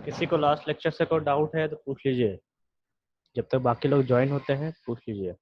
किसी को last lecture से कोई डाउट है तो पूछ लीजिए, जब तक बाकी लोग ज्वाइन होते हैं पूछ लीजिए।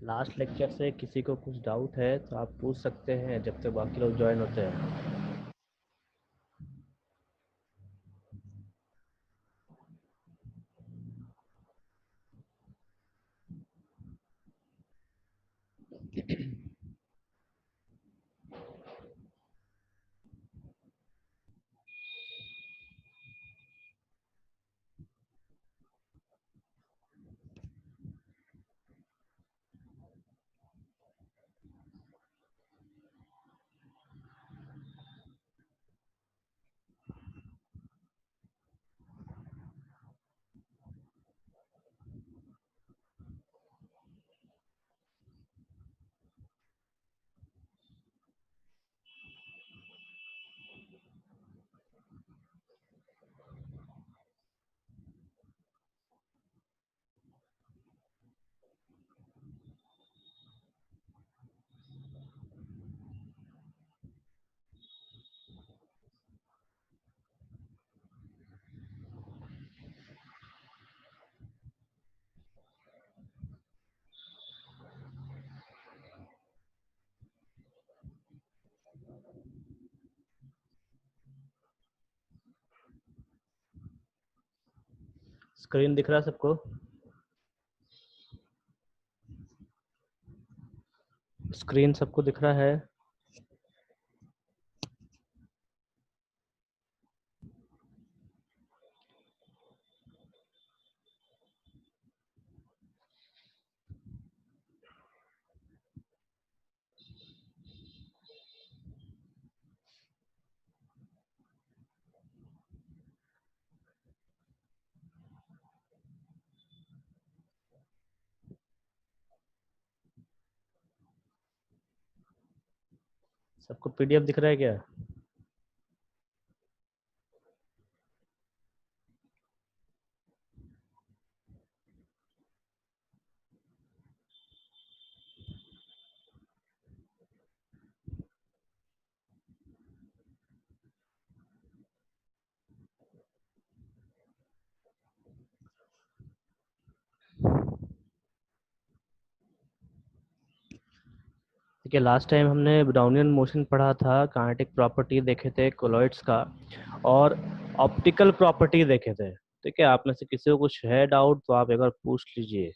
लास्ट लेक्चर से किसी को कुछ डाउट है तो आप पूछ सकते हैं जब तक बाकी लोग ज्वाइन होते हैं। स्क्रीन दिख रहा है सबको? स्क्रीन सबको दिख रहा है? सबको पीडीएफ दिख रहा है क्या? देखिए, लास्ट टाइम हमने ब्राउनियन मोशन पढ़ा था, काइनेटिक प्रॉपर्टी देखे थे कोलॉइड्स का, और ऑप्टिकल प्रॉपर्टी देखे थे। ठीक है, आप में से किसी को कुछ है डाउट तो आप एक बार पूछ लीजिए,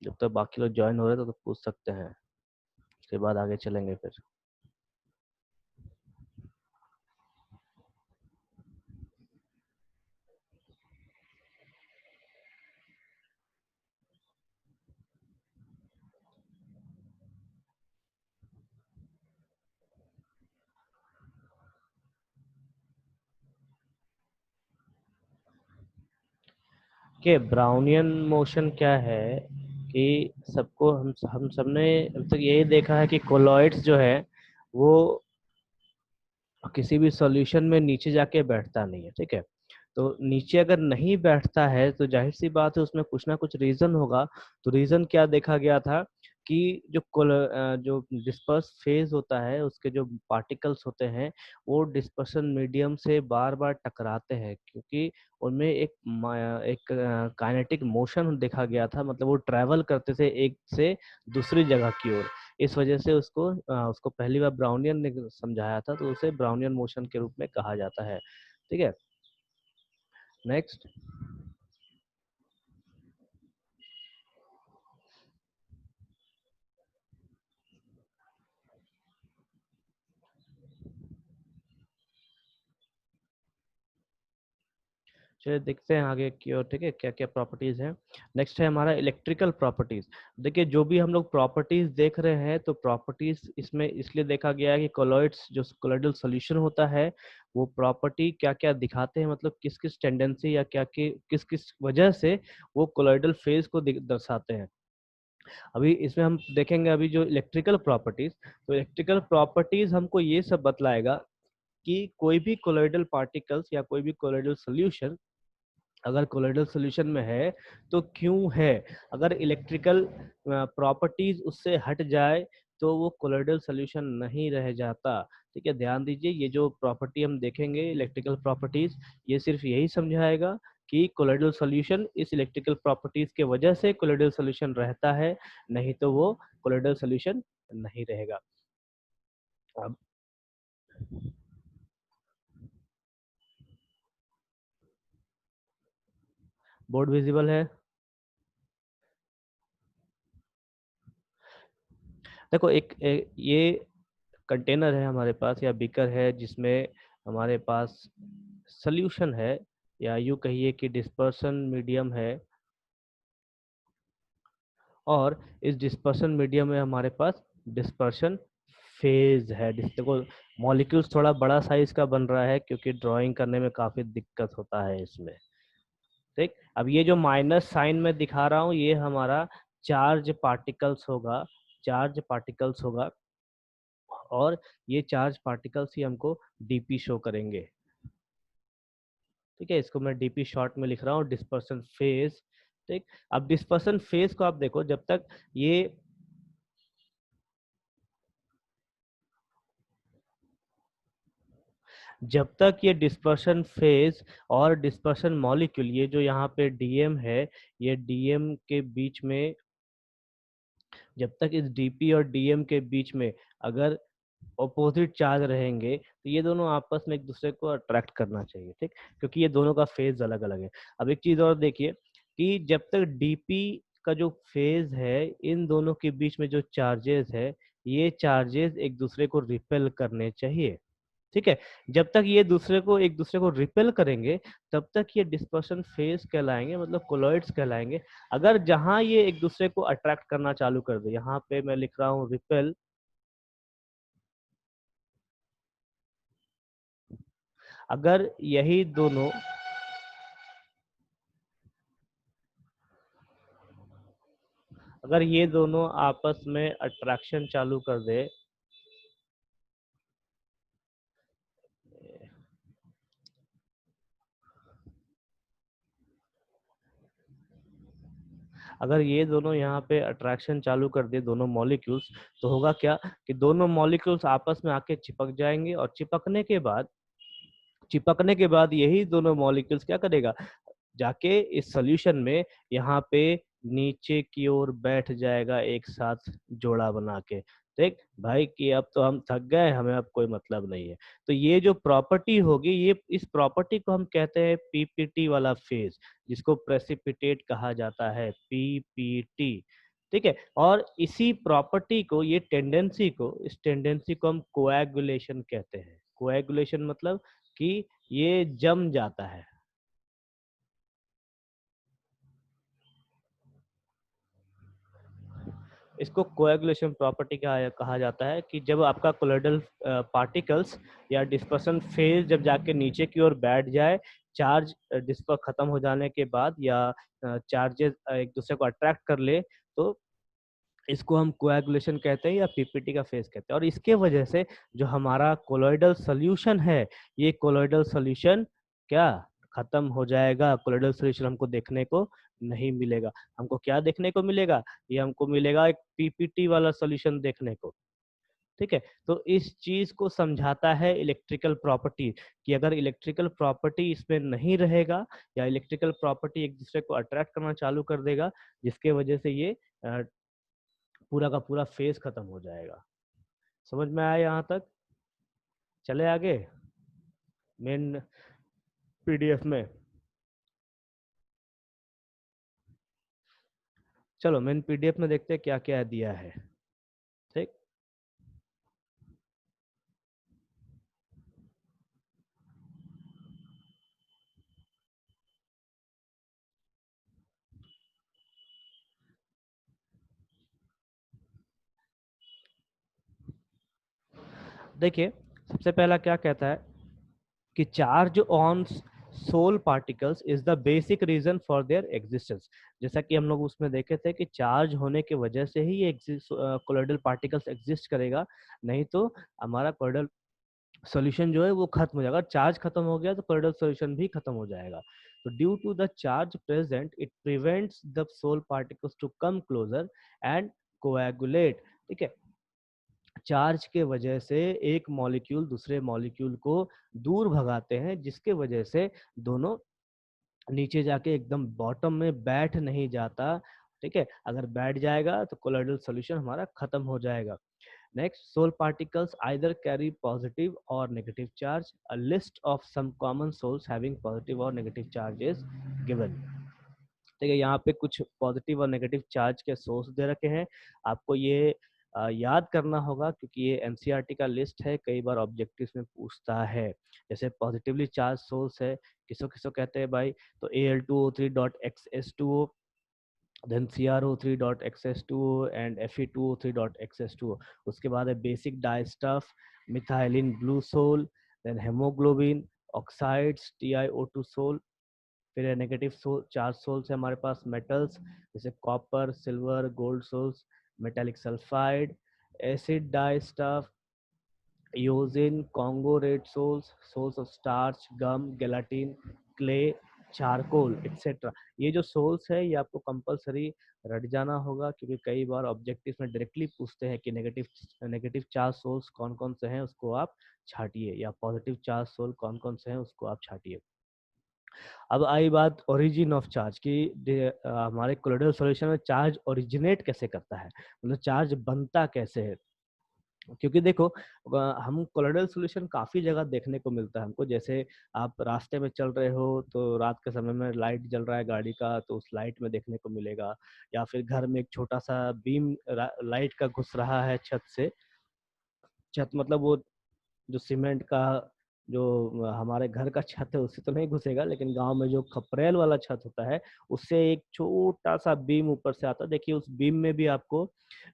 जब तक बाकी लोग ज्वाइन हो रहे हैं तो पूछ सकते हैं, उसके बाद आगे चलेंगे फिर। कि ब्राउनियन मोशन क्या है कि सबको हम सबने अब तक यही देखा है कि कोलॉइड्स जो है वो किसी भी सॉल्यूशन में नीचे जाके बैठता नहीं है। ठीक है, तो नीचे अगर नहीं बैठता है तो जाहिर सी बात है उसमें कुछ ना कुछ रीजन होगा। तो रीजन क्या देखा गया था कि जो डिस्पर्स फेज होता है उसके जो पार्टिकल्स होते हैं वो डिस्पर्शन मीडियम से बार बार टकराते हैं, क्योंकि उनमें एक काइनेटिक मोशन देखा गया था, मतलब वो ट्रैवल करते थे एक से दूसरी जगह की ओर। इस वजह से उसको पहली बार ब्राउनियन ने समझाया था, तो उसे ब्राउनियन मोशन के रूप में कहा जाता है। ठीक है, नेक्स्ट। चलिए देखते हैं आगे की ओर, ठीक है, क्या क्या प्रॉपर्टीज हैं। नेक्स्ट है हमारा इलेक्ट्रिकल प्रॉपर्टीज। देखिए जो भी हम लोग प्रॉपर्टीज देख रहे हैं तो प्रॉपर्टीज इसमें इसलिए देखा गया है कि कोलॉइड्स जो कोलॉइडल सॉल्यूशन होता है वो प्रॉपर्टी क्या क्या दिखाते हैं, मतलब किस किस टेंडेंसी या क्या कि किस किस वजह से वो कोलॉइडल फेज को दर्शाते हैं। अभी इसमें हम देखेंगे अभी जो इलेक्ट्रिकल प्रॉपर्टीज, तो इलेक्ट्रिकल प्रॉपर्टीज हमको ये सब बतलाएगा कि कोई भी कोलॉइडल पार्टिकल्स या कोई भी कोलॉइडल सॉल्यूशन अगर कोलोइडल सॉल्यूशन में है तो क्यों है। अगर इलेक्ट्रिकल प्रॉपर्टीज उससे हट जाए तो वो कोलोइडल सॉल्यूशन नहीं रह जाता। ठीक है, ध्यान दीजिए ये जो प्रॉपर्टी हम देखेंगे इलेक्ट्रिकल प्रॉपर्टीज, ये सिर्फ यही समझाएगा कि कोलोइडल सॉल्यूशन इस इलेक्ट्रिकल प्रॉपर्टीज के वजह से कोलोइडल सॉल्यूशन रहता है, नहीं तो वो कोलोइडल सॉल्यूशन नहीं रहेगा। अब बोर्ड विजिबल है। देखो ये कंटेनर है हमारे पास या बीकर है जिसमें हमारे पास सॉल्यूशन है, या यूं कहिए कि डिस्पर्सन मीडियम है। और इस डिस्पर्सन मीडियम में हमारे पास डिस्पर्शन फेज है। देखो मॉलिक्यूल्स थोड़ा बड़ा साइज का बन रहा है क्योंकि ड्राइंग करने में काफी दिक्कत होता है इसमें। ठीक, अब ये जो माइनस साइन में दिखा रहा हूँ ये हमारा चार्ज पार्टिकल्स होगा, चार्ज पार्टिकल्स होगा। और ये चार्ज पार्टिकल्स ही हमको डीपी शो करेंगे। ठीक है, इसको मैं डीपी शॉर्ट में लिख रहा हूँ डिस्पर्सन फेज। ठीक, अब डिस्पर्सन फेज को आप देखो ये जब तक ये डिस्पर्शन फेज और डिस्पर्सन मॉलिक्यूल, ये जो यहाँ पे डीएम है, ये डीएम के बीच में, जब तक इस डीपी और डीएम के बीच में अगर ऑपोजिट चार्ज रहेंगे तो ये दोनों आपस में एक दूसरे को अट्रैक्ट करना चाहिए। ठीक, क्योंकि ये दोनों का फेज अलग अलग है। अब एक चीज और देखिए कि जब तक डीपी का जो फेज है इन दोनों के बीच में जो चार्जेस है ये चार्जेस एक दूसरे को रिपेल करने चाहिए। ठीक है, जब तक ये दूसरे को एक दूसरे को रिपेल करेंगे तब तक ये डिस्पर्शन फेज कहलाएंगे, मतलब कोलॉइड्स कहलाएंगे। अगर जहां ये एक दूसरे को अट्रैक्ट करना चालू कर दे, यहाँ पे मैं लिख रहा हूँ रिपेल, अगर यही दोनों, अगर ये दोनों आपस में अट्रैक्शन चालू कर दे, अगर ये दोनों यहाँ पे अट्रैक्शन चालू कर दे दोनों मॉलिक्यूल्स, तो होगा क्या कि दोनों मॉलिक्यूल्स आपस में आके चिपक जाएंगे और चिपकने के बाद यही दोनों मॉलिक्यूल्स क्या करेगा, जाके इस सॉल्यूशन में यहाँ पे नीचे की ओर बैठ जाएगा एक साथ जोड़ा बना के। देख भाई कि अब तो हम थक गए, हमें अब कोई मतलब नहीं है। तो ये जो प्रॉपर्टी होगी, ये इस प्रॉपर्टी को हम कहते हैं पीपीटी वाला फेज, जिसको प्रेसिपिटेट कहा जाता है, पीपीटी। ठीक है, और इसी प्रॉपर्टी को, ये टेंडेंसी को, इस टेंडेंसी को हम कोएगुलेशन कहते हैं। कोएगुलेशन मतलब कि ये जम जाता है। इसको कोएगुलेशन प्रॉपर्टी कहा जाता है कि जब आपका कोलोइडल पार्टिकल्स या डिस्पर्सन फेज जब जाके नीचे की ओर बैठ जाए, चार्ज डिस्पर खत्म हो जाने के बाद, या चार्जेस एक दूसरे को अट्रैक्ट कर ले, तो इसको हम कोएगुलेशन कहते हैं या पीपीटी का फेज कहते हैं। और इसके वजह से जो हमारा कोलोइडल सॉल्यूशन है, ये कोलोइडल सॉल्यूशन क्या खत्म हो जाएगा, कोलोइडल सॉल्यूशन हमको देखने को नहीं मिलेगा। हमको क्या देखने को मिलेगा, ये हमको मिलेगा एक पीपीटी वाला सॉल्यूशन देखने को। ठीक है, तो इस चीज को समझाता है इलेक्ट्रिकल प्रॉपर्टी, कि अगर इलेक्ट्रिकल प्रॉपर्टी इसमें नहीं रहेगा या इलेक्ट्रिकल प्रॉपर्टी एक दूसरे को अट्रैक्ट करना चालू कर देगा, जिसके वजह से ये पूरा का पूरा फेज खत्म हो जाएगा। समझ में आया यहाँ तक? चले आगे मेन पीडीएफ में। चलो मेन पीडीएफ में देखते हैं क्या क्या दिया है। ठीक, देखिए सबसे पहला क्या कहता है कि charge on sol particles is the basic reason for their existence. जैसा कि हम लोग उसमें देखे थे कि चार्ज होने की वजह से ही ये कोलोइडल पार्टिकल्स एग्जिस्ट करेगा, नहीं तो हमारा कोलोइडल सॉल्यूशन जो है वो खत्म हो जाएगा। चार्ज खत्म हो गया तो कोलोइडल सॉल्यूशन भी खत्म हो जाएगा। तो due to the charge present it prevents the sol particles to come closer and coagulate. ठीक है, चार्ज के वजह से एक मॉलिक्यूल दूसरे मॉलिक्यूल को दूर भगाते हैं, जिसके वजह से दोनों नीचे जाके एकदम बॉटम में बैठ नहीं जाता। ठीक है, अगर बैठ जाएगा तो कोलोइडल सॉल्यूशन हमारा खत्म हो जाएगा। Next, sol particles either carry positive और negative charge. A list of some common sols having positive और नेगेटिव चार्ज इज गिवन। ठीक है, यहाँ पे कुछ पॉजिटिव और नेगेटिव चार्ज के सोर्स दे रखे हैं, आपको ये याद करना होगा क्योंकि ये एनसीईआरटी का लिस्ट है, कई बार ऑब्जेक्टिव्स में पूछता है। जैसे पॉजिटिवली चार्ज सोर्स है, किसो किसो कहते हैं भाई, तो Al2O3.XS2O, then CrO3.XS2O and Fe2O3.XS2O। उसके बाद है basic dyestuff, methylene blue sol, then haemoglobin, oxides, TiO2 sol. फिर है नेगेटिव सोल, चार्ज सोल्स है हमारे पास मेटल्स, जैसे copper, silver, gold sols, metallic sulphide, acid dye stuff, eosin, Congo red sols, sols of starch, gum, gelatin, clay, charcoal etcetera. ये जो souls है ये आपको कंपलसरी रट जाना होगा, क्योंकि कई बार ऑब्जेक्टिव में डायरेक्टली पूछते हैं कि नेगेटिव चार्ज सोल्स कौन कौन से हैं उसको आप छाटिए, या पॉजिटिव चार्ज सोल कौन कौन से हैं उसको आप छाटिए। अब आई बात ओरिजिन ऑफ चार्ज की, हमारे कोलोइडल सॉल्यूशन में चार्ज ओरिजिनेट कैसे करता है, मतलब चार्ज बनता कैसे है। क्योंकि देखो हम कोलोइडल सॉल्यूशन काफी जगह देखने को मिलता है हमको। जैसे आप रास्ते में चल रहे हो तो रात के समय में लाइट जल रहा है गाड़ी का, तो उस लाइट में देखने को मिलेगा, या फिर घर में एक छोटा सा बीम लाइट का घुस रहा है छत से। छत मतलब वो जो सीमेंट का जो हमारे घर का छत है उससे तो नहीं घुसेगा, लेकिन गांव में जो खपरेल वाला छत होता है उससे एक छोटा सा बीम ऊपर से आता है। देखिए उस बीम में भी आपको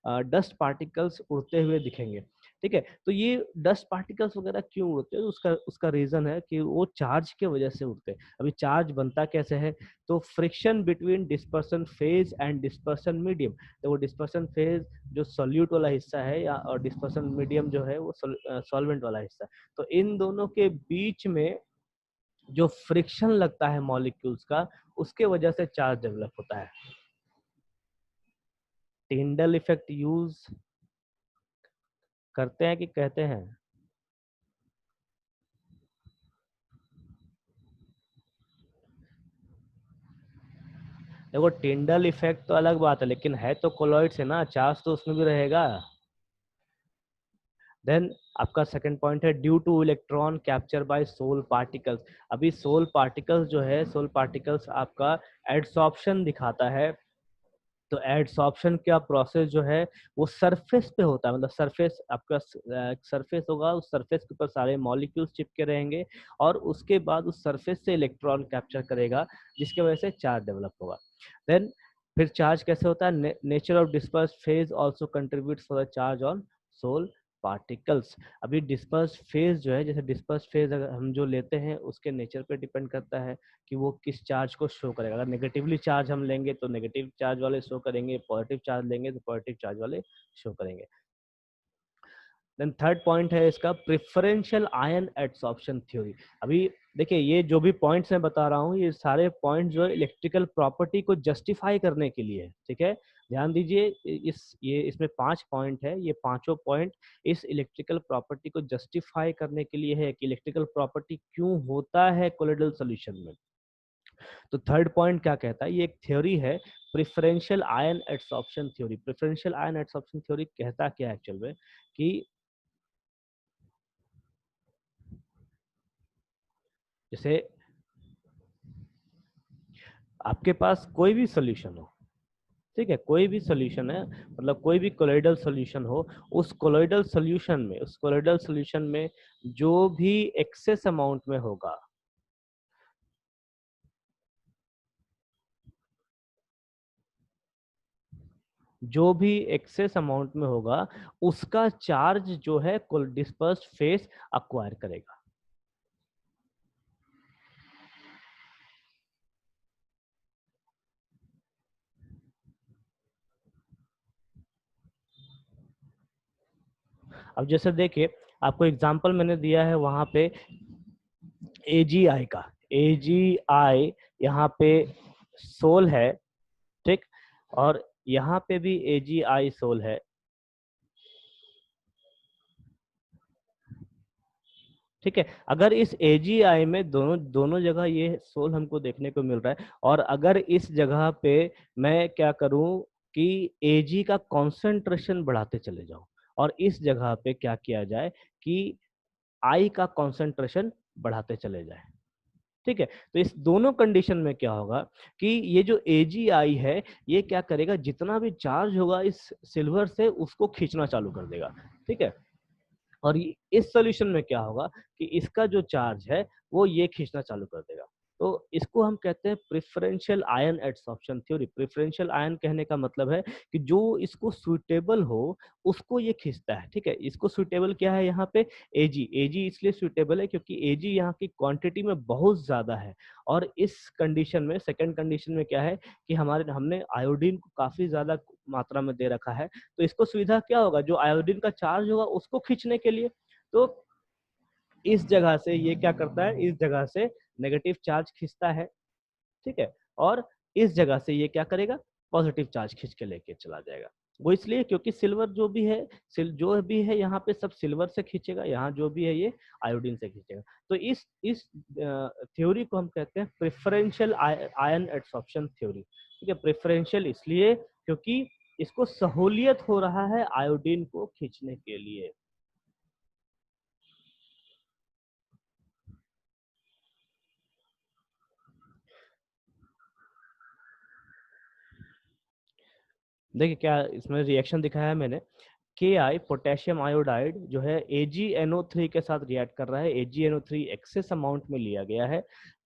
डस्ट पार्टिकल्स उड़ते हुए दिखेंगे। ठीक है, तो ये डस्ट पार्टिकल्स वगैरह क्यों उड़ते हैं, उसका उसका रीजन है कि वो चार्ज के वजह से उड़ते हैं। अभी चार्ज बनता कैसे है, तो friction between dispersion phase and dispersion medium. तो वो डिस्पर्सन फेज जो सॉल्यूट वाला हिस्सा है, या और डिस्पर्सन मीडियम जो है वो सॉल्वेंट वाला हिस्सा है, तो इन दोनों के बीच में जो फ्रिक्शन लगता है मॉलिक्यूल्स का, उसके वजह से चार्ज डेवलप होता है। टिंडल इफेक्ट यूज करते हैं कि कहते हैं? देखो टिंडल इफेक्ट तो अलग बात है, लेकिन है तो कोलॉइड से ना, चार्ज तो उसमें भी रहेगा। देन आपका सेकंड पॉइंट है due to electron capture by sol particles. अभी सोल पार्टिकल्स जो है, सोल पार्टिकल्स आपका एडसॉर्प्शन दिखाता है। तो एडसॉर्प्शन का प्रोसेस जो है वो सरफेस पे होता है, मतलब सरफेस आपका सरफेस होगा, उस सरफेस के ऊपर सारे मॉलिक्यूल्स चिपके रहेंगे, और उसके बाद उस सरफेस से इलेक्ट्रॉन कैप्चर करेगा, जिसकी वजह से चार्ज डेवलप होगा। देन फिर चार्ज कैसे होता है, nature of disperse phase also contributes for the charge on sol particles. अभी डिस्पर्स फेज जो है, जैसे डिस्पर्स फेज अगर हम जो लेते हैं उसके नेचर पे डिपेंड करता है कि वो किस चार्ज को शो करेगा। अगर नेगेटिवली चार्ज हम लेंगे तो नेगेटिव चार्ज वाले शो करेंगे, पॉजिटिव चार्ज लेंगे तो पॉजिटिव चार्ज वाले शो करेंगे। देन थर्ड पॉइंट है इसका प्रेफरेंशियल आयन एडसॉर्प्शन थ्योरी। अभी देखिए ये जो भी पॉइंट्स मैं बता रहा हूँ, ये सारे पॉइंट जो है इलेक्ट्रिकल प्रॉपर्टी को जस्टिफाई करने के लिए है। ठीक है, ध्यान दीजिए, ये इसमें 5 पॉइंट है, ये पांचों पॉइंट इस इलेक्ट्रिकल प्रॉपर्टी को जस्टिफाई करने के लिए है कि इलेक्ट्रिकल प्रॉपर्टी क्यों होता है कोलोइडल सॉल्यूशन में। तो थर्ड पॉइंट क्या कहता है, ये एक थ्योरी है, preferential ion adsorption theory. Preferential ion adsorption theory कहता क्या है एक्चुअल में, कि जैसे आपके पास कोई भी सोल्यूशन हो, ठीक है, कोई भी सोल्यूशन है, मतलब कोई भी कोलोइडल सोल्यूशन हो, उस कोलोइडल सोल्यूशन में जो भी एक्सेस अमाउंट में होगा, जो भी एक्सेस अमाउंट में होगा उसका चार्ज जो है डिस्पर्स्ड फेस अक्वायर करेगा। अब जैसे देखिए, आपको एग्जांपल मैंने दिया है वहां पे एजीआई का। एजीआई यहाँ पे सोल है, ठीक, और यहाँ पे भी एजीआई सोल है, ठीक है। अगर इस एजीआई में दोनों दोनों जगह ये सोल हमको देखने को मिल रहा है, और अगर इस जगह पे मैं क्या करूं कि एजी का कॉन्सेंट्रेशन बढ़ाते चले जाऊं, और इस जगह पे क्या किया जाए कि आई का कॉन्सेंट्रेशन बढ़ाते चले जाए, ठीक है। तो इस दोनों कंडीशन में क्या होगा कि ये जो एजीआई है ये क्या करेगा, जितना भी चार्ज होगा इस सिल्वर से उसको खींचना चालू कर देगा, ठीक है। और इस सॉल्यूशन में क्या होगा कि इसका जो चार्ज है वो ये खींचना चालू कर देगा। तो इसको हम कहते हैं preferential ion adsorption theory. Preferential ion कहने का मतलब है कि जो इसको सुटेबल हो उसको ये खींचता है, ठीक है। इसको सुटेबल क्या है यहाँ पे, एजी। एजी इसलिए सुटेबल है क्योंकि एजी यहाँ की क्वांटिटी में बहुत ज्यादा है। और इस कंडीशन में, सेकंड कंडीशन में क्या है कि हमारे हमने आयोडीन को काफी ज्यादा मात्रा में दे रखा है, तो इसको सुविधा क्या होगा, जो आयोडीन का चार्ज होगा उसको खींचने के लिए। तो इस जगह से ये क्या करता है, इस जगह से नेगेटिव चार्ज खींचता है, ठीक है। और इस जगह से ये क्या करेगा, पॉजिटिव चार्ज खींच के लेके चला जाएगा। वो इसलिए क्योंकि सिल्वर जो भी है, जो भी है यहाँ पे सब सिल्वर से खींचेगा, यहाँ जो भी है ये आयोडीन से खींचेगा। तो इस थ्योरी को हम कहते हैं प्रेफरेंशियल आयन एडसॉर्प्शन थ्योरी, ठीक है। प्रेफरेंशियल इसलिए क्योंकि इसको सहूलियत हो रहा है आयोडीन को खींचने के लिए। देखिए क्या इसमें रिएक्शन दिखाया है मैंने, के आई पोटेशियम आयोडाइड जो है AgNO3 के साथ रिएक्ट कर रहा है। AgNO3 एक्सेस अमाउंट में लिया गया है,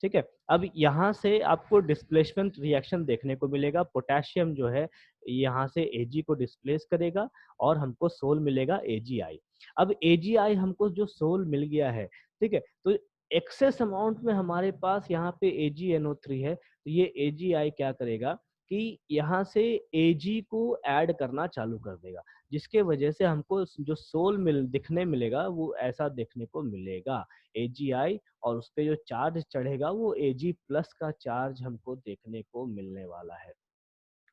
ठीक है। अब यहाँ से आपको डिस्प्लेसमेंट रिएक्शन देखने को मिलेगा। पोटेशियम जो है यहाँ से Ag को डिस्प्लेस करेगा और हमको सोल मिलेगा AgI। अब AgI हमको जो सोल मिल गया है, ठीक है, तो एक्सेस अमाउंट में हमारे पास यहाँ पे AgNO3 है, तो ये AgI क्या करेगा कि यहाँ से Ag को ऐड करना चालू कर देगा, जिसके वजह से हमको जो सोल दिखने मिलेगा वो ऐसा देखने को मिलेगा AgI, और उस पर जो चार्ज चढ़ेगा वो Ag प्लस का चार्ज हमको देखने को मिलने वाला है,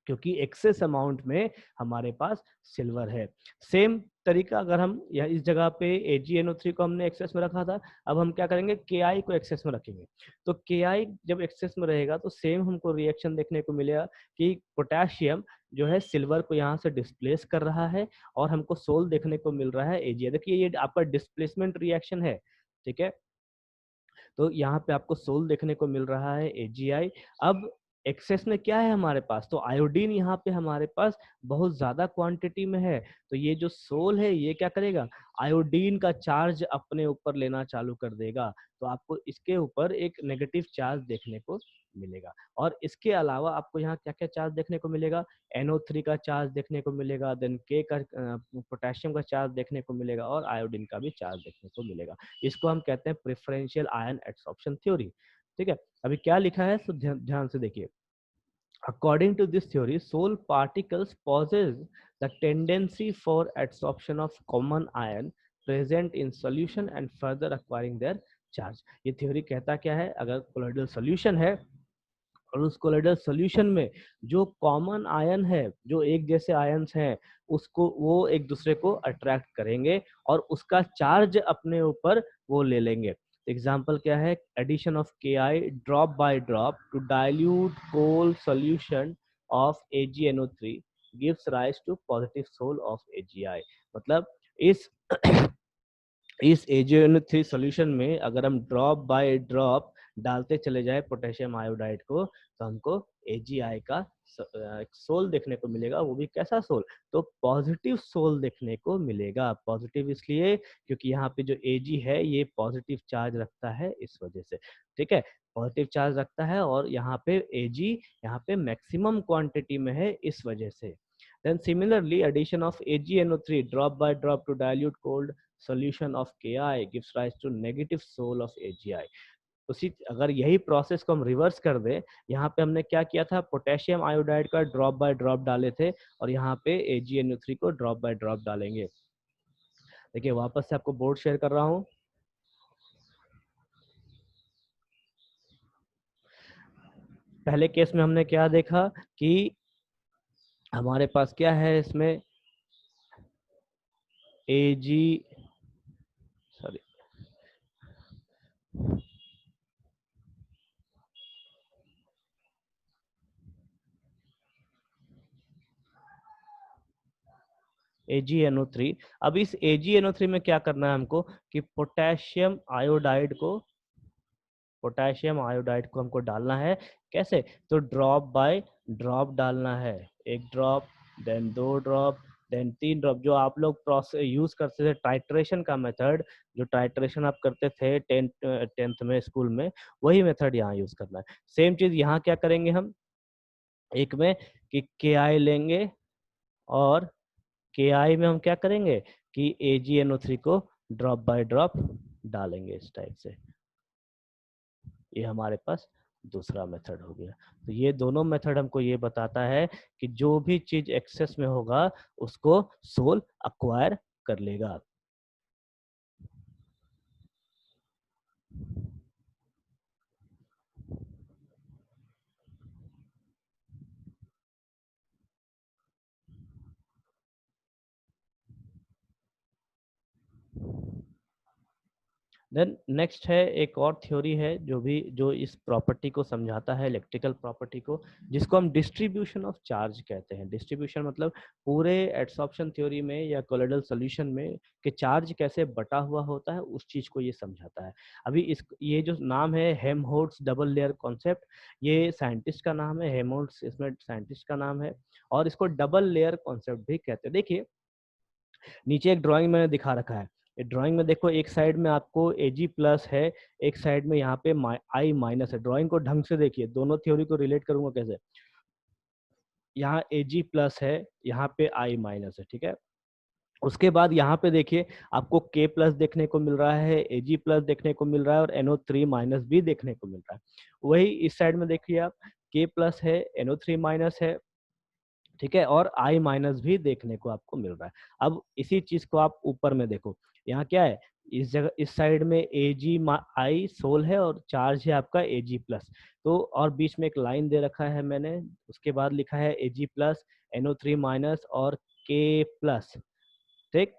क्योंकि एक्सेस अमाउंट में हमारे पास सिल्वर है। सेम तरीका अगर हम या इस जगह पे AgNO3 को हमने एक्सेस में रखा था, अब हम क्या करेंगे, Ki को एक्सेस में रखेंगे। तो Ki जब एक्सेस में रहेगा तो सेम हमको रिएक्शन देखने को मिलेगा कि पोटेशियम जो है सिल्वर को यहाँ से डिस्प्लेस कर रहा है और हमको सोल देखने को मिल रहा है AgI। देखिए ये आपका डिस्प्लेसमेंट रिएक्शन है, ठीक है। तो यहाँ पे आपको सोल देखने को मिल रहा है AgI। अब एक्सेस में क्या है हमारे पास, तो आयोडीन यहाँ पे हमारे पास बहुत ज्यादा क्वांटिटी में है, तो ये जो सोल है ये क्या करेगा, आयोडीन का चार्ज अपने ऊपर लेना चालू कर देगा। तो आपको इसके ऊपर एक नेगेटिव चार्ज देखने को मिलेगा। और इसके अलावा आपको यहाँ क्या क्या चार्ज देखने को मिलेगा, NO3 का चार्ज देखने को मिलेगा, देन के का पोटेशियम का चार्ज देखने को मिलेगा, और आयोडीन का भी चार्ज देखने को मिलेगा। इसको हम कहते हैं प्रेफरेंशियल आयन एडसॉर्प्शन थ्योरी, ठीक है। अभी क्या लिखा है, तो ध्यान से देखिए। According to this theory, soul particles possess the tendency for adsorption of common ion present in solution and further acquiring their charge। ये थ्योरी कहता क्या है, अगर कोलोइडल सॉल्यूशन है और उस कोलोइडल सॉल्यूशन में जो कॉमन आयन है, जो एक जैसे आयन्स हैं, उसको वो एक दूसरे को अट्रैक्ट करेंगे और उसका चार्ज अपने ऊपर वो ले लेंगे। एग्जाम्पल क्या है, addition of Ki drop by drop to dilute cold solution of AgNO3 gives rise to positive sol of AgI। मतलब इस इस AgNO3 सॉल्यूशन में अगर हम ड्रॉप बाय ड्रॉप डालते चले जाए पोटेशियम आयोडाइड को, तो हमको AgI का सोल देखने को मिलेगा। वो भी कैसा सोल, तो पॉजिटिव सोल देखने को मिलेगा। पॉजिटिव इसलिए क्योंकि यहाँ पे जो Ag है ये पॉजिटिव चार्ज रखता है, इस वजह से, ठीक है। पॉजिटिव चार्ज रखता है और यहाँ पे Ag यहाँ पे मैक्सिमम क्वांटिटी में है, इस वजह से। Then similarly, addition of AgNO3 drop by drop to dilute cold solution of Ki gives rise to negative soul of AgI. उसी अगर यही प्रोसेस को हम रिवर्स कर दें, यहाँ पे हमने क्या किया था, पोटेशियम आयोडाइड का ड्रॉप बाय ड्रॉप डाले थे और यहाँ पे AgNO3 को ड्रॉप बाय ड्रॉप डालेंगे। देखिए वापस से आपको बोर्ड शेयर कर रहा हूँ। पहले केस में हमने क्या देखा कि हमारे पास क्या है इसमें AgNO3। अब इस AgNO3 में क्या करना है हमको कि पोटेशियम आयोडाइड को हमको डालना है। कैसे? तो ड्रॉप बाय ड्रॉप डालना है। एक drop, then 2 drop, then 3 drop. जो आप लोग प्रोसेस यूज करते थे टाइट्रेशन का मेथड, जो टाइट्रेशन आप करते थे टेंथ में स्कूल में, वही मेथड यहाँ यूज करना है। सेम चीज यहाँ क्या करेंगे हम, एक में कि KI लेंगे और KI में हम क्या करेंगे कि AgNO3 को ड्रॉप बाय ड्रॉप डालेंगे इस टाइप से। ये हमारे पास दूसरा मेथड हो गया। तो ये दोनों मेथड हमको ये बताता है कि जो भी चीज एक्सेस में होगा उसको सोल अक्वायर कर लेगा। देन नेक्स्ट है एक और थ्योरी है जो इस प्रॉपर्टी को समझाता है, इलेक्ट्रिकल प्रॉपर्टी को, जिसको हम डिस्ट्रीब्यूशन ऑफ चार्ज कहते हैं। डिस्ट्रीब्यूशन मतलब पूरे एडसॉर्प्शन थ्योरी में या कोलोइडल सॉल्यूशन में कि चार्ज कैसे बटा हुआ होता है, उस चीज को ये समझाता है। अभी ये जो नाम है हेल्महोल्ट्ज डबल लेयर कॉन्सेप्ट, ये साइंटिस्ट का नाम है, हेल्महोल्ट्ज इसमें साइंटिस्ट का नाम है, और इसको डबल लेयर कॉन्सेप्ट भी कहते हैं। देखिए नीचे एक ड्राइंग मैंने दिखा रखा है। ड्राइंग में देखो, एक साइड में आपको Ag प्लस है, एक साइड में यहाँ पे I माइनस है। ड्राइंग को ढंग से देखिए, दोनों थ्योरी को रिलेट करूंगा कैसे। यहाँ Ag प्लस है, यहाँ पे I माइनस है, ठीक है। उसके बाद यहाँ पे देखिए आपको K प्लस देखने को मिल रहा है, Ag प्लस देखने को मिल रहा है और NO3 माइनस भी देखने को मिल रहा है। वही इस साइड में देखिए आप, K प्लस है, NO3 माइनस है, ठीक है, और I माइनस भी देखने को आपको मिल रहा है। अब इसी चीज को आप ऊपर में देखो, यहाँ क्या है, इस जगह इस साइड में AgI सोल है और चार्ज है आपका Ag प्लस। तो और बीच में एक लाइन दे रखा है मैंने, उसके बाद लिखा है Ag प्लस, NO3 माइनस और K प्लस, ठीक।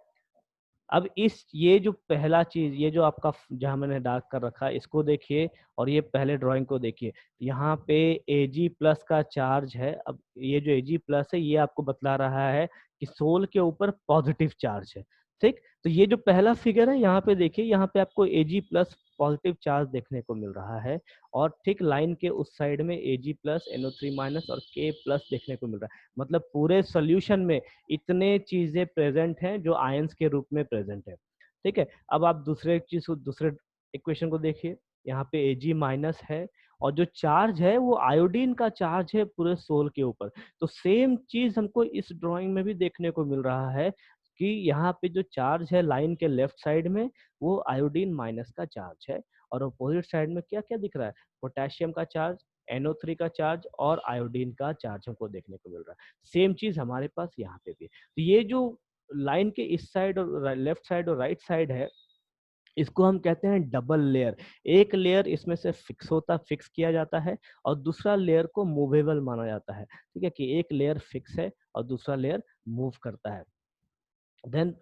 अब ये जो पहला चीज, ये जो आपका जहां मैंने डार्क कर रखा है, इसको देखिए और ये पहले ड्राइंग को देखिए। यहाँ पे Ag प्लस का चार्ज है। अब ये जो Ag प्लस है, ये आपको बतला रहा है कि सोल के ऊपर पॉजिटिव चार्ज है, ठीक। तो ये जो पहला फिगर है, यहाँ पे देखिए, यहाँ पे आपको Ag प्लस पॉजिटिव चार्ज देखने को मिल रहा है, और ठीक लाइन के उस साइड में Ag प्लस, NO3 माइनस और K प्लस देखने को मिल रहा है। मतलब पूरे सोल्यूशन में इतने चीजें प्रेजेंट हैं जो आयंस के रूप में प्रेजेंट है, ठीक है। अब आप दूसरे इक्वेशन को देखिए, यहाँ पे Ag माइनस है और जो चार्ज है वो आयोडीन का चार्ज है पूरे सोल के ऊपर। तो सेम चीज हमको इस ड्राइंग में भी देखने को मिल रहा है कि यहाँ पे जो चार्ज है लाइन के लेफ्ट साइड में, वो आयोडीन माइनस का चार्ज है, और अपोजिट साइड में क्या क्या दिख रहा है, पोटेशियम का चार्ज, NO3 का चार्ज और आयोडीन का चार्ज हमको देखने को मिल रहा है। सेम चीज हमारे पास यहाँ पे भी। तो ये जो लाइन के इस साइड और लेफ्ट साइड और राइट साइड है, इसको हम कहते हैं डबल लेयर। एक लेयर इसमें से फिक्स किया जाता है और दूसरा लेयर को मूवेबल माना जाता है, ठीक है, कि एक लेयर फिक्स है और दूसरा लेयर मूव करता है। देन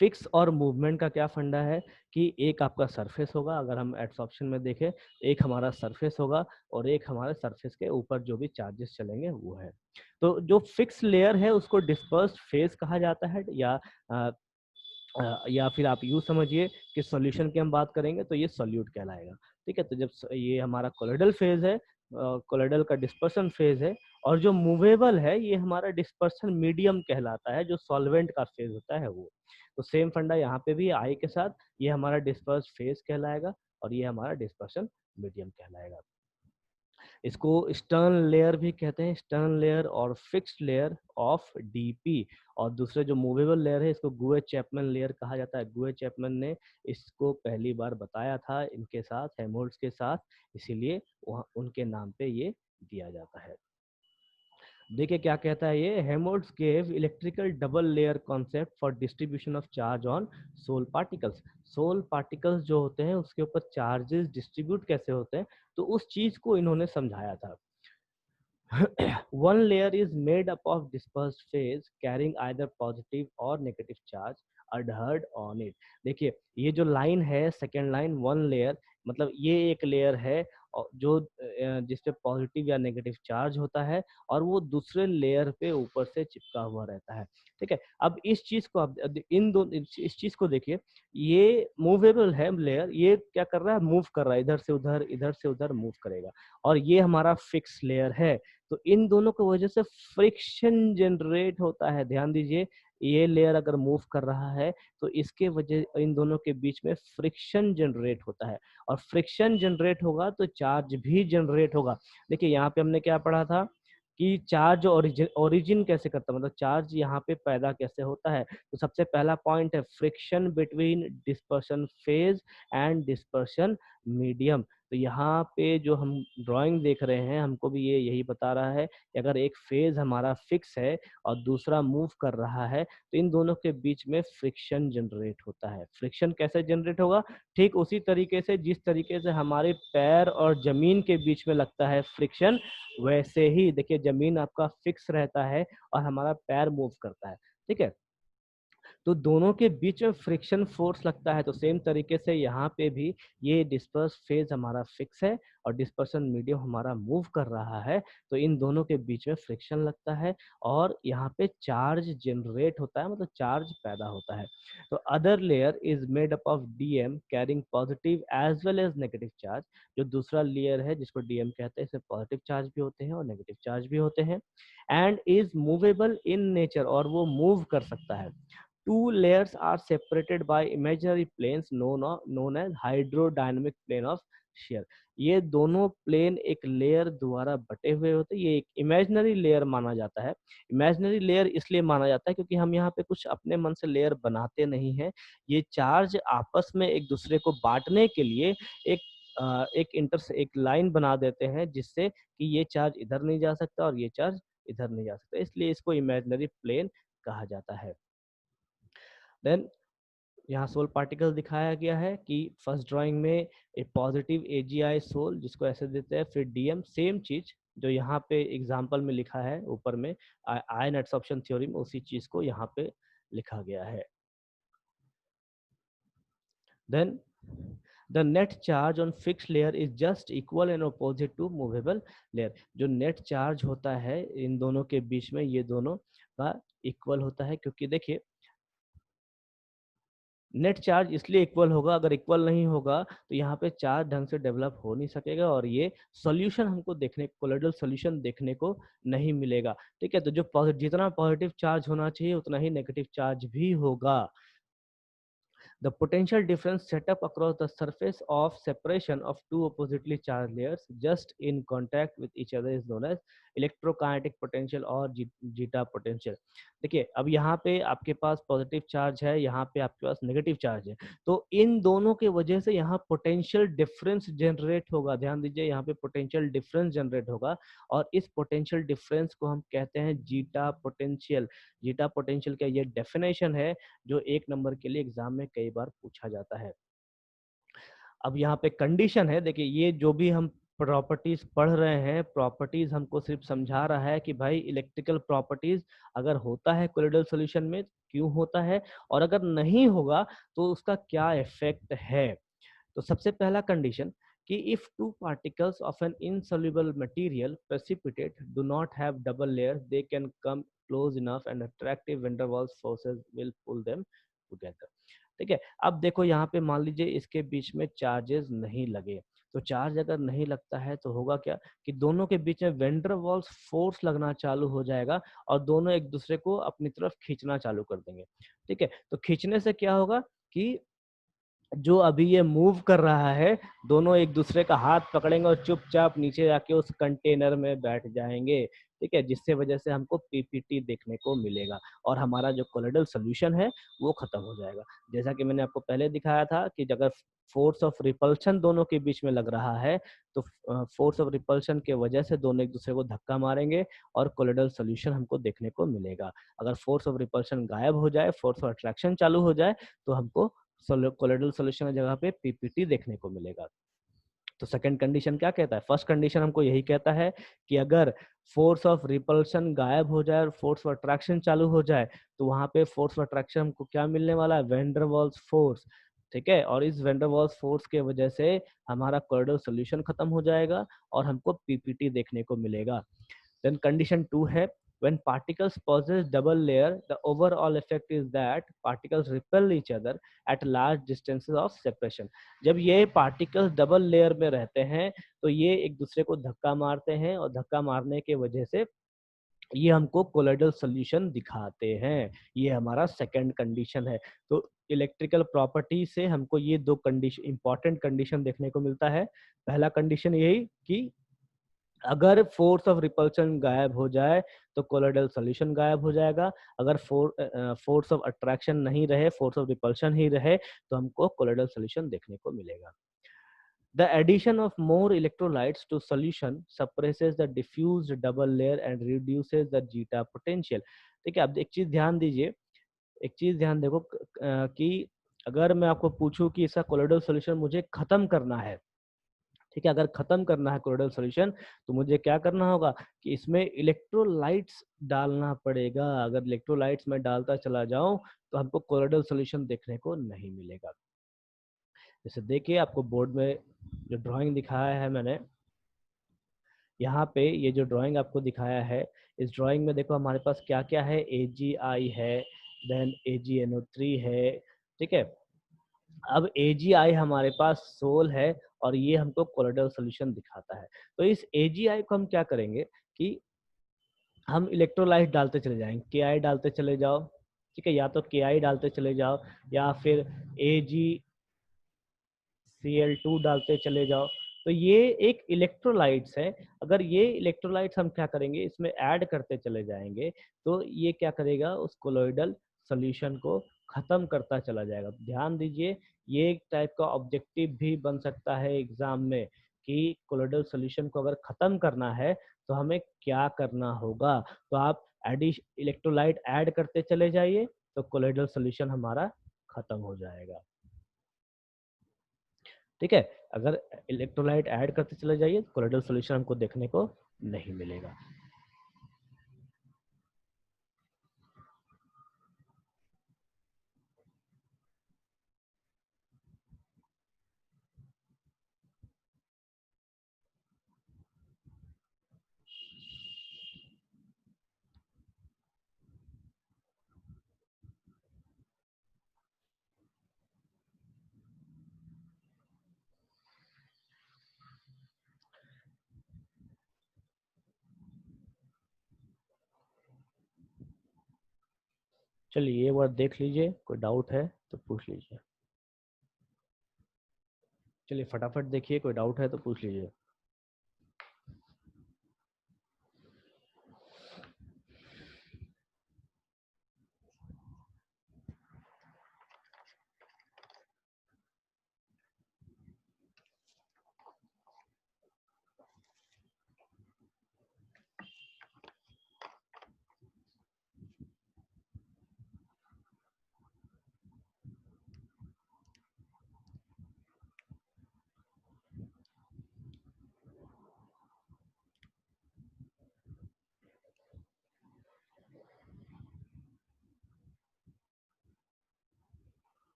फिक्स और मूवमेंट का क्या फंडा है कि एक आपका सरफेस होगा, अगर हम एडसॉर्प्शन में देखें, एक हमारा सरफेस होगा और एक हमारे सरफेस के ऊपर जो भी चार्जेस चलेंगे वो है। तो जो फिक्स लेयर है उसको डिस्पर्स्ड फेज कहा जाता है, या फिर आप यूँ समझिए कि सॉल्यूशन की हम बात करेंगे तो ये सॉल्यूट कहलाएगा, ठीक है। तो जब ये हमारा कोलोइडल फेज है, कोलोइडल का डिस्पर्सन फेज है, और जो मूवेबल है ये हमारा डिस्पर्सन मीडियम कहलाता है, जो सॉल्वेंट का फेज होता है वो। तो सेम फंडा यहाँ पे भी आई के साथ, ये हमारा डिस्पर्स फेज कहलाएगा और ये हमारा डिस्पर्सन मीडियम कहलाएगा। इसको स्टर्न लेयर भी कहते हैं, स्टर्न लेयर और फिक्स्ड लेयर ऑफ डीपी। और दूसरे जो मूवेबल लेयर है इसको गुए चैपमैन लेयर कहा जाता है। गुए चैपमैन ने इसको पहली बार बताया था इनके साथ, हेल्महोल्ट्ज के साथ, इसीलिए वहाँ उनके नाम पे ये दिया जाता है। देखिए क्या कहता है ये, Helmholtz gave electrical double layer concept for distribution of charge on sol particles. Sol particles जो होते हैं उसके ऊपर चार्जेस डिस्ट्रीब्यूट कैसे होते हैं, तो उस चीज को इन्होंने समझाया था। One layer is made up of dispersed phase carrying either positive or negative charge adhered on it। देखिए ये जो लाइन है, सेकेंड लाइन, वन लेयर, मतलब ये एक लेयर है और जो जिसपे पॉजिटिव या नेगेटिव चार्ज होता है और वो दूसरे लेयर पे ऊपर से चिपका हुआ रहता है। ठीक है, अब इस चीज को अब इन दो इस चीज को देखिए, ये मूवेबल है लेयर, ये क्या कर रहा है, मूव कर रहा है, इधर से उधर मूव करेगा। और ये हमारा फिक्स लेयर है। तो इन दोनों की वजह से फ्रिक्शन जनरेट होता है। ध्यान दीजिए, ये लेयर अगर मूव कर रहा है तो इसके वजह इन दोनों के बीच में फ्रिक्शन जनरेट होता है, और फ्रिक्शन जनरेट होगा तो चार्ज भी जनरेट होगा। देखिए यहाँ पे हमने क्या पढ़ा था कि चार्ज ओरिजिन कैसे करता है, मतलब चार्ज यहाँ पे पैदा कैसे होता है। तो सबसे पहला पॉइंट है friction between dispersion phase and dispersion medium. तो यहाँ पे जो हम ड्राइंग देख रहे हैं, हमको भी ये यही बता रहा है कि अगर एक फेज हमारा फिक्स है और दूसरा मूव कर रहा है तो इन दोनों के बीच में फ्रिक्शन जनरेट होता है। फ्रिक्शन कैसे जनरेट होगा, ठीक उसी तरीके से जिस तरीके से हमारे पैर और जमीन के बीच में लगता है फ्रिक्शन, वैसे ही देखिए जमीन आपका फिक्स रहता है और हमारा पैर मूव करता है। ठीक है, तो दोनों के बीच में फ्रिक्शन फोर्स लगता है। तो सेम तरीके से यहाँ पे भी ये डिस्पर्स फेज हमारा फिक्स है और डिस्पर्सन मीडियम हमारा मूव कर रहा है, तो इन दोनों के बीच में फ्रिक्शन लगता है और यहाँ पे चार्ज जनरेट होता है, मतलब चार्ज पैदा होता है। तो other layer is made up of DM carrying positive as well as negative charge. जो दूसरा लेयर है जिसको डीएम कहते हैं, इसमें पॉजिटिव चार्ज भी होते हैं और नेगेटिव चार्ज भी होते हैं। And is movable in nature, और वो मूव कर सकता है। Two layers are separated by imaginary planes known as hydrodynamic plane of shear। ये दोनों प्लेन एक लेयर द्वारा बटे हुए होते हैं, ये एक इमेजिनरी लेयर माना जाता है। इमेजिनरी लेयर इसलिए माना जाता है क्योंकि हम यहाँ पे कुछ अपने मन से लेयर बनाते नहीं हैं। ये चार्ज आपस में एक दूसरे को बांटने के लिए एक लाइन बना देते हैं, जिससे कि ये चार्ज इधर नहीं जा सकता और ये चार्ज इधर नहीं जा सकता, इसलिए इसको इमेजिनरी प्लेन कहा जाता है। देन यहाँ सोल पार्टिकल दिखाया गया है कि फर्स्ट ड्राइंग में एक पॉजिटिव एजीआई सोल जिसको ऐसे देते हैं, फिर डीएम, सेम चीज जो यहाँ पे एग्जांपल में लिखा है ऊपर में आयन एडसॉर्प्शन थ्योरी में, उसी चीज को यहाँ पे लिखा गया है। Then the net charge on fixed layer is just equal and opposite to movable layer. जो नेट चार्ज होता है इन दोनों के बीच में, ये दोनों का इक्वल होता है, क्योंकि देखिए नेट चार्ज इसलिए इक्वल होगा, अगर इक्वल नहीं होगा तो यहाँ पे चार्ज ढंग से डेवलप हो नहीं सकेगा और ये सॉल्यूशन हमको देखने, कोलोइडल सॉल्यूशन देखने को नहीं मिलेगा। ठीक है, तो जो जितना पॉजिटिव चार्ज होना चाहिए उतना ही नेगेटिव चार्ज भी होगा। The potential difference set up across the surface of separation of two oppositely charged layers just in contact with each other is known as electrokinetic potential और जीटा पोटेंशियल। देखिए अब यहाँ पे आपके पास पॉजिटिव चार्ज है, यहाँ पे आपके पास नेगेटिव चार्ज है, तो इन दोनों के वजह से यहाँ पोटेंशियल डिफरेंस जनरेट होगा। ध्यान दीजिए, यहाँ पे पोटेंशियल डिफरेंस जनरेट होगा और इस पोटेंशियल डिफरेंस को हम कहते हैं जीटा पोटेंशियल। जीटा पोटेंशियल का ये डेफिनेशन है जो 1 नंबर के लिए एग्जाम में कई बार पूछा जाता है। अब यहाँ पे कंडीशन है, देखिए ये जो भी हम प्रॉपर्टीज पढ़ रहे हैं, प्रॉपर्टीज हमको सिर्फ समझा रहा है कि भाई इलेक्ट्रिकल प्रॉपर्टीज अगर होता है कोलोइडल सॉल्यूशन में क्यों होता है, और अगर नहीं होगा तो उसका क्या इफेक्ट है। तो सबसे पहला कंडीशन कि if two particles of an insoluble material precipitate do not have double layer, they can come close enough and attractive van der Waals forces will pull them together. ठीक है, अब देखो यहाँ पे मान लीजिए इसके बीच में चार्जेस नहीं लगे, तो चार्ज अगर नहीं लगता है तो होगा क्या कि दोनों के बीच में वेंडर वॉल्स फोर्स लगना चालू हो जाएगा और दोनों एक दूसरे को अपनी तरफ खींचना चालू कर देंगे। ठीक है, तो खींचने से क्या होगा कि जो अभी ये मूव कर रहा है, दोनों एक दूसरे का हाथ पकड़ेंगे और चुपचाप नीचे जाके उस कंटेनर में बैठ जाएंगे। ठीक है, जिससे वजह से हमको पीपीटी देखने को मिलेगा और हमारा जो कोलोइडल सोल्यूशन है वो खत्म हो जाएगा। जैसा कि मैंने आपको पहले दिखाया था कि अगर फोर्स ऑफ रिपल्शन दोनों के बीच में लग रहा है तो फोर्स ऑफ रिपल्शन के वजह से दोनों एक दूसरे को धक्का मारेंगे और कोलोइडल सोल्यूशन हमको देखने को मिलेगा। अगर फोर्स ऑफ रिपल्शन गायब हो जाए, फोर्स ऑफ अट्रैक्शन चालू हो जाए, तो हमको कोलोइडल सोल्यूशन की जगह पे पीपीटी देखने को मिलेगा। तो सेकंड कंडीशन क्या कहता है? फर्स्ट कंडीशन हमको यही कहता है कि अगर फोर्स ऑफ रिपल्शन गायब हो जाए और फोर्स ऑफ अट्रैक्शन चालू हो जाए, तो वहां पे फोर्स ऑफ अट्रैक्शन हमको क्या मिलने वाला है? Van der Waals force. ठीक है, और इस वैन डर वाल्स फोर्स के वजह से हमारा कोलोइडल सोल्यूशन खत्म हो जाएगा और हमको पीपीटी देखने को मिलेगा। Then condition 2 है when particles possess double layer, the overall effect is that particles repel each other at large distances of separation. जब ये particles double layer में रहते हैं तो ये एक दूसरे को धक्का मारते हैं और धक्का मारने के वजह से ये हमको कोलोइडल सोल्यूशन दिखाते हैं। ये हमारा सेकंड कंडीशन है। तो इलेक्ट्रिकल प्रॉपर्टी से हमको ये दो कंडीशन, इंपॉर्टेंट कंडीशन देखने को मिलता है। पहला कंडीशन यही कि अगर फोर्स ऑफ रिपल्शन गायब हो जाए तो कोलोइडल सोल्यूशन गायब हो जाएगा। अगर फोर्स ऑफ अट्रैक्शन नहीं रहे, फोर्स ऑफ रिपल्शन ही रहे, तो हमको कोलोइडल सोल्यूशन देखने को मिलेगा। The addition of more electrolytes to solution suppresses the diffused double layer and reduces the zeta potential। ठीक है, अब एक चीज ध्यान दीजिए, एक चीज ध्यान देखो कि अगर मैं आपको पूछूं कि इसका कोलोइडल सोल्यूशन मुझे खत्म करना है, ठीक है, अगर खत्म करना है कोलोइडल सॉल्यूशन, तो मुझे क्या करना होगा कि इसमें इलेक्ट्रोलाइट्स डालना पड़ेगा। अगर इलेक्ट्रोलाइट्स में डालता चला जाऊं तो हमको कोलोइडल सॉल्यूशन देखने को नहीं मिलेगा। जैसे देखिए, आपको बोर्ड में जो ड्राइंग दिखाया है मैंने, यहाँ पे ये जो ड्राइंग आपको दिखाया है, इस ड्राइंग में देखो हमारे पास क्या क्या है। AgI है, देन AgNO3 है। ठीक है, अब AgI हमारे पास सोल है और ये हमको कोलोइडल सोल्यूशन दिखाता है। तो इस AgI को हम क्या करेंगे कि हम इलेक्ट्रोलाइट डालते चले जाएंगे, Ki डालते चले जाओ। ठीक है, या तो Ki डालते चले जाओ या फिर AgCl2 डालते चले जाओ। तो ये एक इलेक्ट्रोलाइट्स है। अगर ये इलेक्ट्रोलाइट्स हम क्या करेंगे, इसमें ऐड करते चले जाएंगे, तो ये क्या करेगा, उस कोलोइडल सोल्यूशन को खत्म करता चला जाएगा। ध्यान दीजिए, ये एक टाइप का ऑब्जेक्टिव भी बन सकता है एग्जाम में कि कोलोइडल सोल्यूशन को अगर खत्म करना है तो हमें क्या करना होगा। तो आप इलेक्ट्रोलाइट ऐड करते चले जाइए तो कोलोइडल सोल्यूशन हमारा खत्म हो जाएगा। ठीक है, अगर इलेक्ट्रोलाइट ऐड करते चले जाइए तो कोलोइडल सोल्यूशन हमको देखने को नहीं मिलेगा। चलिए ये वर्ड देख लीजिए, कोई डाउट है तो पूछ लीजिए। चलिए फटाफट देखिए, कोई डाउट है तो पूछ लीजिए।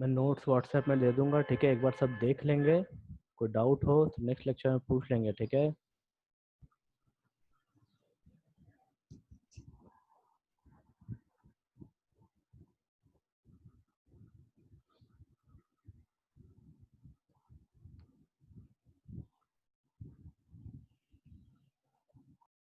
मैं नोट्स व्हाट्सएप में दे दूंगा, ठीक है, एक बार सब देख लेंगे। कोई डाउट हो तो नेक्स्ट लेक्चर में पूछ लेंगे, ठीक है।